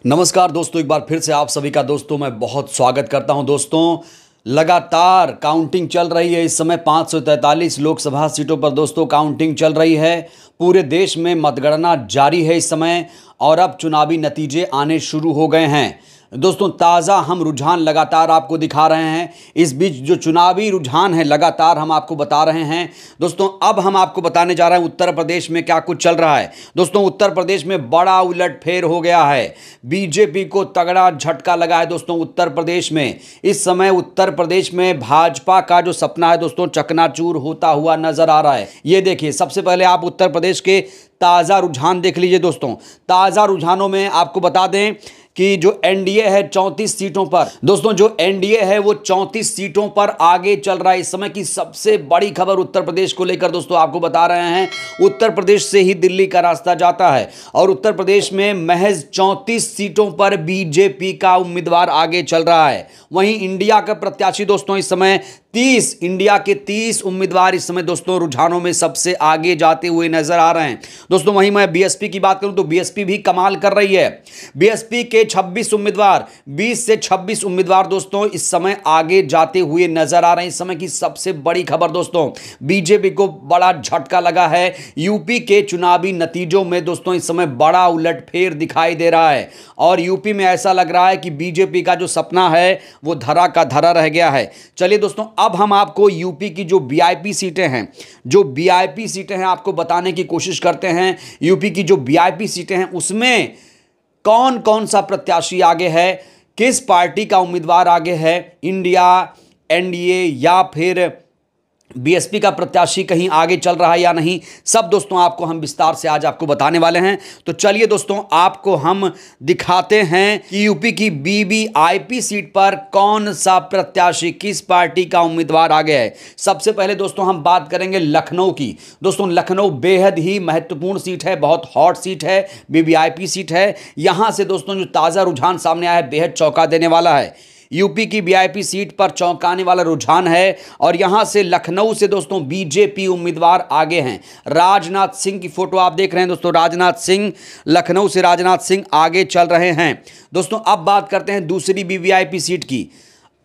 नमस्कार दोस्तों, एक बार फिर से आप सभी का दोस्तों मैं बहुत स्वागत करता हूं। दोस्तों लगातार काउंटिंग चल रही है। इस समय 543 लोकसभा सीटों पर दोस्तों काउंटिंग चल रही है। पूरे देश में मतगणना जारी है इस समय और अब चुनावी नतीजे आने शुरू हो गए हैं। दोस्तों ताज़ा हम रुझान लगातार आपको दिखा रहे हैं। इस बीच जो चुनावी रुझान है लगातार हम आपको बता रहे हैं। दोस्तों अब हम आपको बताने जा रहे हैं उत्तर प्रदेश में क्या कुछ चल रहा है। दोस्तों उत्तर प्रदेश में बड़ा उलटफेर हो गया है। बीजेपी को तगड़ा झटका लगा है दोस्तों उत्तर प्रदेश में। इस समय उत्तर प्रदेश में भाजपा का जो सपना है दोस्तों चकनाचूर होता हुआ नजर आ रहा है। ये देखिए, सबसे पहले आप उत्तर प्रदेश के ताज़ा रुझान देख लीजिए। दोस्तों ताज़ा रुझानों में आपको बता दें कि जो एनडीए है 34 सीटों पर, दोस्तों जो एनडीए है वो 34 सीटों पर आगे चल रहा है। इस समय की सबसे बड़ी खबर उत्तर प्रदेश को लेकर दोस्तों आपको बता रहे हैं। उत्तर प्रदेश से ही दिल्ली का रास्ता जाता है और उत्तर प्रदेश में महज 34 सीटों पर बीजेपी का उम्मीदवार आगे चल रहा है। वहीं इंडिया का प्रत्याशी दोस्तों इस समय 30 इंडिया के 30 उम्मीदवार इस समय दोस्तों रुझानों में सबसे आगे जाते हुए नजर आ रहे हैं। दोस्तों वहीं मैं बीएसपी की बात करूं तो बीएसपी भी कमाल कर रही है। बीएसपी के 26 उम्मीदवार, 20 से 26 उम्मीदवार दोस्तों इस समय आगे जाते हुए नजर आ रहे हैं। इस समय की सबसे बड़ी खबर दोस्तों, बीजेपी को बड़ा झटका लगा है। यूपी के चुनावी नतीजों में दोस्तों इस समय बड़ा उलटफेर दिखाई दे रहा है और यूपी में ऐसा लग रहा है कि बीजेपी का जो सपना है वो धरा का धरा रह गया है। चलिए दोस्तों अब हम आपको यूपी की जो वीआईपी सीटें हैं आपको बताने की कोशिश करते हैं। यूपी की जो वीआईपी सीटें हैं उसमें कौन कौन सा प्रत्याशी आगे है, किस पार्टी का उम्मीदवार आगे है, इंडिया, एनडीए या फिर बीएसपी का प्रत्याशी कहीं आगे चल रहा है या नहीं, सब दोस्तों आपको हम विस्तार से आज आपको बताने वाले हैं। तो चलिए दोस्तों आपको हम दिखाते हैं कि यूपी की वीवीआईपी सीट पर कौन सा प्रत्याशी, किस पार्टी का उम्मीदवार आगे है। सबसे पहले दोस्तों हम बात करेंगे लखनऊ की। दोस्तों लखनऊ बेहद ही महत्वपूर्ण सीट है, बहुत हॉट सीट है, वीवीआईपी सीट है। यहां से दोस्तों जो ताज़ा रुझान सामने आया है बेहद चौंका देने वाला है। यूपी की वीआईपी सीट पर चौंकाने वाला रुझान है और यहां से लखनऊ से दोस्तों बीजेपी उम्मीदवार आगे हैं। राजनाथ सिंह की फोटो आप देख रहे हैं दोस्तों, राजनाथ सिंह, लखनऊ से राजनाथ सिंह आगे चल रहे हैं। दोस्तों अब बात करते हैं दूसरी वीवीआईपी सीट की,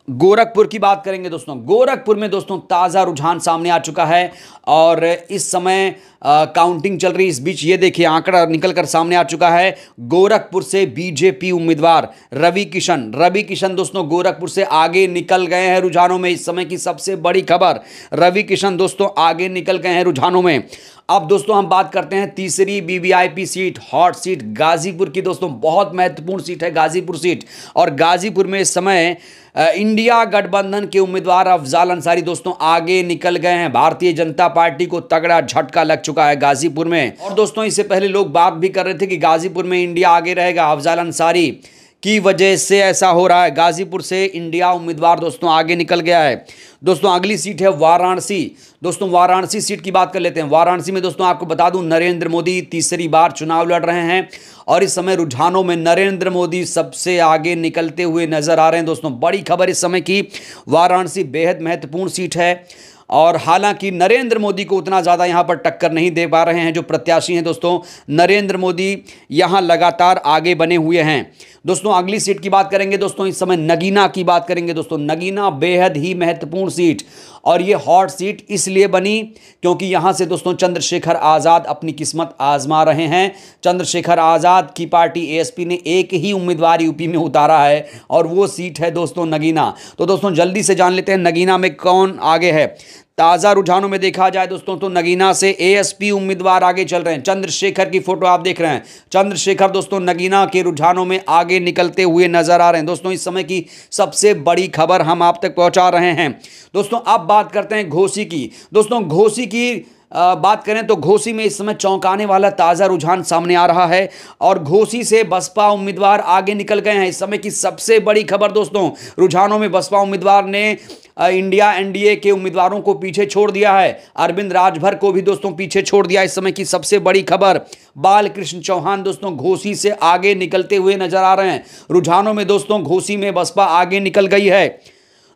गोरखपुर की बात करेंगे। दोस्तों गोरखपुर में दोस्तों ताज़ा रुझान सामने आ चुका है और इस समय काउंटिंग चल रही है। इस बीच ये देखिए आंकड़ा निकलकर सामने आ चुका है। गोरखपुर से बीजेपी उम्मीदवार रवि किशन दोस्तों गोरखपुर से आगे निकल गए हैं रुझानों में। इस समय की सबसे बड़ी खबर, रवि किशन दोस्तों आगे निकल गए हैं रुझानों में। अब दोस्तों हम बात करते हैं तीसरी VVIP seat, hot seat Ghazipur की। दोस्तों बहुत महत्वपूर्ण सीट है गाजीपुर सीट और गाजीपुर में इस समय इंडिया गठबंधन के उम्मीदवार अफजाल अंसारी दोस्तों आगे निकल गए हैं। भारतीय जनता पार्टी को तगड़ा झटका लग चुका है गाजीपुर में। और दोस्तों इससे पहले लोग बात भी कर रहे थे कि गाजीपुर में इंडिया आगे रहेगा, अफजाल अंसारी की वजह से ऐसा हो रहा है। गाजीपुर से इंडिया उम्मीदवार दोस्तों आगे निकल गया है। दोस्तों अगली सीट है वाराणसी। दोस्तों वाराणसी सीट की बात कर लेते हैं। वाराणसी में दोस्तों आपको बता दूं नरेंद्र मोदी तीसरी बार चुनाव लड़ रहे हैं और इस समय रुझानों में नरेंद्र मोदी सबसे आगे निकलते हुए नजर आ रहे हैं। दोस्तों बड़ी खबर इस समय की, वाराणसी बेहद महत्वपूर्ण सीट है और हालांकि नरेंद्र मोदी को उतना ज़्यादा यहाँ पर टक्कर नहीं दे पा रहे हैं जो प्रत्याशी हैं। दोस्तों नरेंद्र मोदी यहाँ लगातार आगे बने हुए हैं। दोस्तों अगली सीट की बात करेंगे। दोस्तों इस समय नगीना की बात करेंगे। दोस्तों नगीना बेहद ही महत्वपूर्ण सीट और ये हॉट सीट इसलिए बनी क्योंकि यहाँ से दोस्तों चंद्रशेखर आज़ाद अपनी किस्मत आजमा रहे हैं। चंद्रशेखर आज़ाद की पार्टी एएसपी ने एक ही उम्मीदवार यूपी में उतारा है और वो सीट है दोस्तों नगीना। तो दोस्तों जल्दी से जान लेते हैं नगीना में कौन आगे है। ताज़ा रुझानों में देखा जाए दोस्तों तो नगीना से एएसपी उम्मीदवार आगे चल रहे हैं। चंद्रशेखर की फोटो आप देख रहे हैं, चंद्रशेखर दोस्तों नगीना के रुझानों में आगे निकलते हुए नजर आ रहे हैं। दोस्तों इस समय की सबसे बड़ी खबर हम आप तक पहुंचा रहे हैं। दोस्तों अब बात करते हैं घोसी की। दोस्तों घोसी की बात करें तो घोसी में इस समय चौंकाने वाला ताज़ा रुझान सामने आ रहा है और घोसी से बसपा उम्मीदवार आगे निकल गए हैं। इस समय की सबसे बड़ी खबर दोस्तों, रुझानों में बसपा उम्मीदवार ने इंडिया एनडीए के उम्मीदवारों को पीछे छोड़ दिया है। अरविंद राजभर को भी दोस्तों पीछे छोड़ दिया। इस समय की सबसे बड़ी खबर, बालकृष्ण चौहान दोस्तों घोसी से आगे निकलते हुए नजर आ रहे हैं। रुझानों में दोस्तों घोसी में बसपा आगे निकल गई है।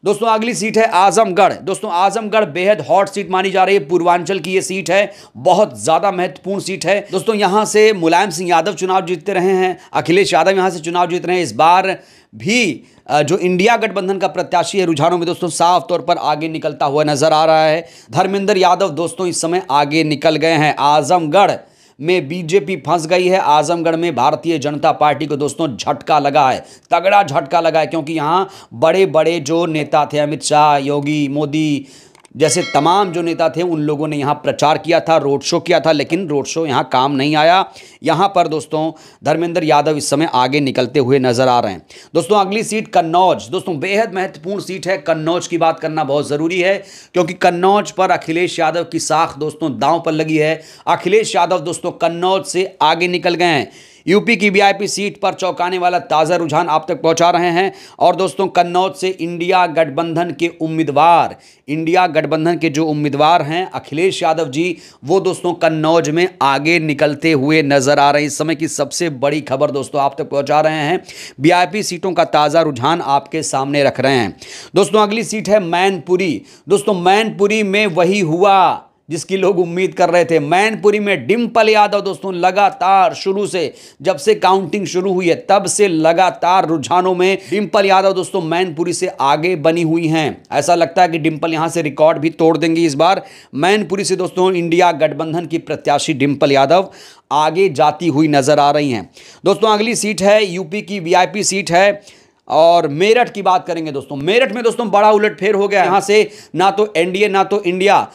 दोस्तों अगली सीट है आजमगढ़। दोस्तों आजमगढ़ बेहद हॉट सीट मानी जा रही है। पूर्वांचल की ये सीट है, बहुत ज्यादा महत्वपूर्ण सीट है। दोस्तों यहां से मुलायम सिंह यादव चुनाव जीतते रहे हैं, अखिलेश यादव यहां से चुनाव जीत रहे हैं। इस बार भी जो इंडिया गठबंधन का प्रत्याशी है रुझानों में दोस्तों साफ तौर पर आगे निकलता हुआ नजर आ रहा है। धर्मेंद्र यादव दोस्तों इस समय आगे निकल गए हैं। आजमगढ़ में बीजेपी फंस गई है। आजमगढ़ में भारतीय जनता पार्टी को दोस्तों झटका लगा है, तगड़ा झटका लगा है, क्योंकि यहाँ बड़े बड़े जो नेता थे, अमित शाह, योगी, मोदी जैसे तमाम जो नेता थे, उन लोगों ने यहाँ प्रचार किया था, रोड शो किया था, लेकिन रोड शो यहाँ काम नहीं आया। यहाँ पर दोस्तों धर्मेंद्र यादव इस समय आगे निकलते हुए नजर आ रहे हैं। दोस्तों अगली सीट कन्नौज। दोस्तों बेहद महत्वपूर्ण सीट है। कन्नौज की बात करना बहुत ज़रूरी है, क्योंकि कन्नौज पर अखिलेश यादव की साख दोस्तों दांव पर लगी है। अखिलेश यादव दोस्तों कन्नौज से आगे निकल गए हैं। यूपी की वीआईपी सीट पर चौंकाने वाला ताज़ा रुझान आप तक पहुंचा रहे हैं। और दोस्तों कन्नौज से इंडिया गठबंधन के जो उम्मीदवार हैं अखिलेश यादव जी, वो दोस्तों कन्नौज में आगे निकलते हुए नजर आ रहे हैं। इस समय की सबसे बड़ी खबर दोस्तों आप तक पहुंचा रहे हैं। वीआईपी सीटों का ताज़ा रुझान आपके सामने रख रहे हैं। दोस्तों अगली सीट है मैनपुरी। दोस्तों मैनपुरी में वही हुआ जिसकी लोग उम्मीद कर रहे थे। मैनपुरी में डिंपल यादव दोस्तों लगातार शुरू से, जब से काउंटिंग शुरू हुई है तब से लगातार रुझानों में डिंपल यादव दोस्तों मैनपुरी से आगे बनी हुई हैं। ऐसा लगता है कि डिंपल यहां से रिकॉर्ड भी तोड़ देंगी इस बार। मैनपुरी से दोस्तों इंडिया गठबंधन की प्रत्याशी डिंपल यादव आगे जाती हुई नजर आ रही हैं। दोस्तों अगली सीट है यूपी की वीआईपी सीट है, और मेरठ की बात करेंगे दोस्तों। मेरठ में दोस्तों बड़ा उलटफेर हो गया। यहां से ना तो एनडीए ना तो इंडिया,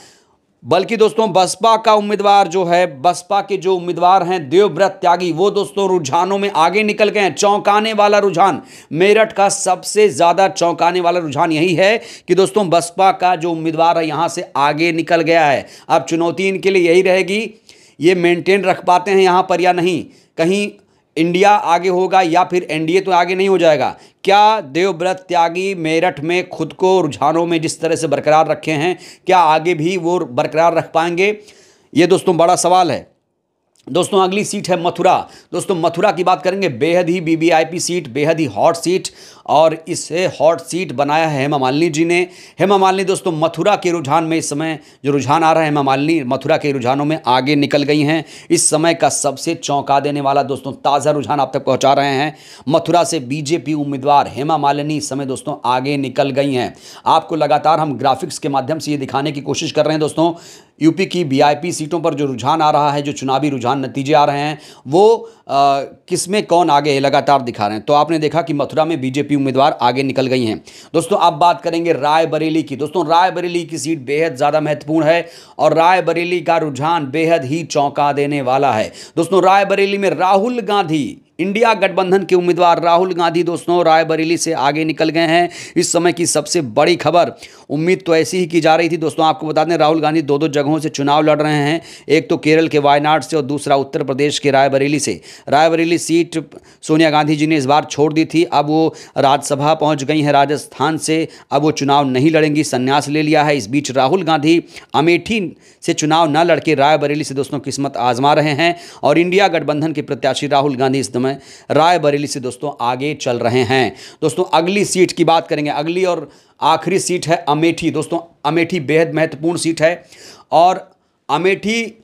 बल्कि दोस्तों बसपा का उम्मीदवार जो है, बसपा के जो उम्मीदवार हैं देवव्रत त्यागी, वो दोस्तों रुझानों में आगे निकल गए हैं। चौंकाने वाला रुझान, मेरठ का सबसे ज्यादा चौंकाने वाला रुझान यही है कि दोस्तों बसपा का जो उम्मीदवार है यहां से आगे निकल गया है। अब चुनौती इनके लिए यही रहेगी, ये मेंटेन रख पाते हैं यहां पर या नहीं। कहीं इंडिया आगे होगा या फिर एनडीए तो आगे नहीं हो जाएगा। क्या देवव्रत त्यागी मेरठ में खुद को रुझानों में जिस तरह से बरकरार रखे हैं, क्या आगे भी वो बरकरार रख पाएंगे? ये दोस्तों बड़ा सवाल है। दोस्तों अगली सीट है मथुरा। दोस्तों मथुरा की बात करेंगे। बेहद ही वीवीआईपी सीट, बेहद ही हॉट सीट, और इसे हॉट सीट बनाया है हेमा मालिनी जी ने। हेमा मालिनी दोस्तों मथुरा के रुझान में इस समय जो रुझान आ रहा है, हेमा मालिनी मथुरा के रुझानों में आगे निकल गई हैं। इस समय का सबसे चौंका देने वाला दोस्तों ताज़ा रुझान आप तक पहुंचा रहे हैं। मथुरा से बीजेपी उम्मीदवार हेमा मालिनी इस समय दोस्तों आगे निकल गई हैं। आपको लगातार हम ग्राफिक्स के माध्यम से ये दिखाने की कोशिश कर रहे हैं दोस्तों, यूपी की वीआईपी सीटों पर जो रुझान आ रहा है, जो चुनावी रुझान नतीजे आ रहे हैं, वो किसमें कौन आगे है लगातार दिखा रहे हैं। तो आपने देखा कि मथुरा में बीजेपी उम्मीदवार आगे निकल गई हैं। दोस्तों अब बात करेंगे रायबरेली की। दोस्तों रायबरेली की सीट बेहद ज़्यादा महत्वपूर्ण है, और रायबरेली का रुझान बेहद ही चौंका देने वाला है। दोस्तों रायबरेली में राहुल गांधी, इंडिया गठबंधन के उम्मीदवार राहुल गांधी दोस्तों रायबरेली से आगे निकल गए हैं। इस समय की सबसे बड़ी खबर, उम्मीद तो ऐसी ही की जा रही थी दोस्तों। आपको बता दें राहुल गांधी दो जगहों से चुनाव लड़ रहे हैं, एक तो केरल के वायनाड से और दूसरा उत्तर प्रदेश के रायबरेली से। रायबरेली सीट सोनिया गांधी जी ने इस बार छोड़ दी थी, अब वो राज्यसभा पहुंच गई हैं राजस्थान से, अब वो चुनाव नहीं लड़ेंगी, संन्यास ले लिया है। इस बीच राहुल गांधी अमेठी से चुनाव न लड़के रायबरेली से दोस्तों किस्मत आजमा रहे हैं, और इंडिया गठबंधन के प्रत्याशी राहुल गांधी इस समय रायबरेली से दोस्तों आगे चल रहे हैं। दोस्तों अगली सीट की बात करेंगे। अगली और आखिरी सीट है अमेठी। दोस्तों अमेठी बेहद महत्वपूर्ण सीट है, और अमेठी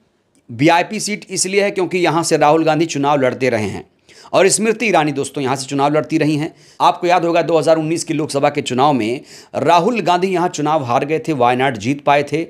वीआईपी सीट इसलिए है क्योंकि यहां से राहुल गांधी चुनाव लड़ते रहे हैं, और स्मृति ईरानी दोस्तों यहां से चुनाव लड़ती रही हैं। आपको याद होगा 2019 के लोकसभा के चुनाव में राहुल गांधी यहां चुनाव हार गए थे, वायनाड जीत पाए थे,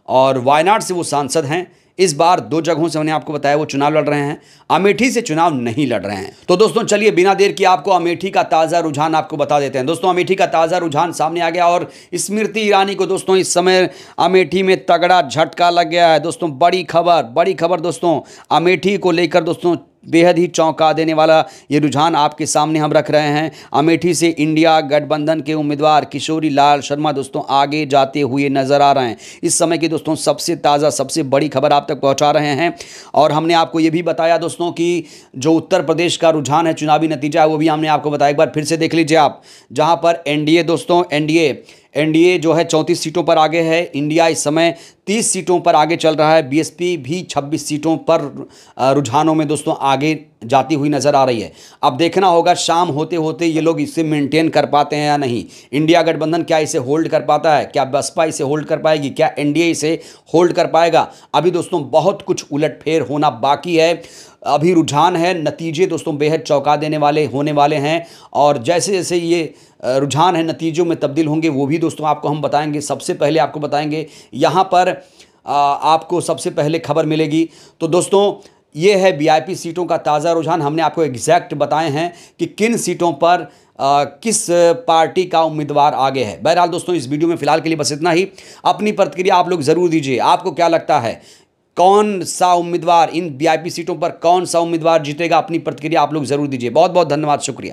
और वायनाड से वो सांसद हैं। इस बार दो जगहों से मैंने आपको बताया वो चुनाव लड़ रहे हैं, अमेठी से चुनाव नहीं लड़ रहे हैं। तो दोस्तों चलिए बिना देर किए आपको अमेठी का ताज़ा रुझान आपको बता देते हैं। दोस्तों अमेठी का ताज़ा रुझान सामने आ गया, और स्मृति ईरानी को दोस्तों इस समय अमेठी में तगड़ा झटका लग गया है। दोस्तों बड़ी खबर दोस्तों अमेठी को लेकर दोस्तों बेहद ही चौंका देने वाला ये रुझान आपके सामने हम रख रहे हैं। अमेठी से इंडिया गठबंधन के उम्मीदवार किशोरी लाल शर्मा दोस्तों आगे जाते हुए नजर आ रहे हैं। इस समय की दोस्तों सबसे ताज़ा सबसे बड़ी खबर आप तक पहुंचा रहे हैं, और हमने आपको ये भी बताया दोस्तों कि जो उत्तर प्रदेश का रुझान है, चुनावी नतीजा है, वो भी हमने आपको बताया। एक बार फिर से देख लीजिए आप, जहां पर एनडीए दोस्तों एनडीए जो है 34 सीटों पर आगे है। इंडिया इस समय 30 सीटों पर आगे चल रहा है। बीएसपी भी 26 सीटों पर रुझानों में दोस्तों आगे जाती हुई नजर आ रही है। अब देखना होगा शाम होते होते ये लोग इसे मेंटेन कर पाते हैं या नहीं। इंडिया गठबंधन क्या इसे होल्ड कर पाता है, क्या बसपा इसे होल्ड कर पाएगी, क्या एनडीए इसे होल्ड कर पाएगा। अभी दोस्तों बहुत कुछ उलटफेर होना बाकी है। अभी रुझान है, नतीजे दोस्तों बेहद चौंका देने वाले होने वाले हैं और जैसे जैसे ये रुझान है नतीजों में तब्दील होंगे वो भी दोस्तों आपको हम बताएंगे। सबसे पहले आपको बताएंगे यहाँ पर आपको सबसे पहले खबर मिलेगी। तो दोस्तों ये है वीआईपी सीटों का ताज़ा रुझान। हमने आपको एग्जैक्ट बताए हैं कि किन सीटों पर किस पार्टी का उम्मीदवार आगे है। बहरहाल दोस्तों इस वीडियो में फिलहाल के लिए बस इतना ही। अपनी प्रतिक्रिया आप लोग ज़रूर दीजिए। आपको क्या लगता है कौन सा उम्मीदवार इन वीआईपी सीटों पर कौन सा उम्मीदवार जीतेगा? अपनी प्रतिक्रिया आप लोग ज़रूर दीजिए। बहुत बहुत धन्यवाद, शुक्रिया।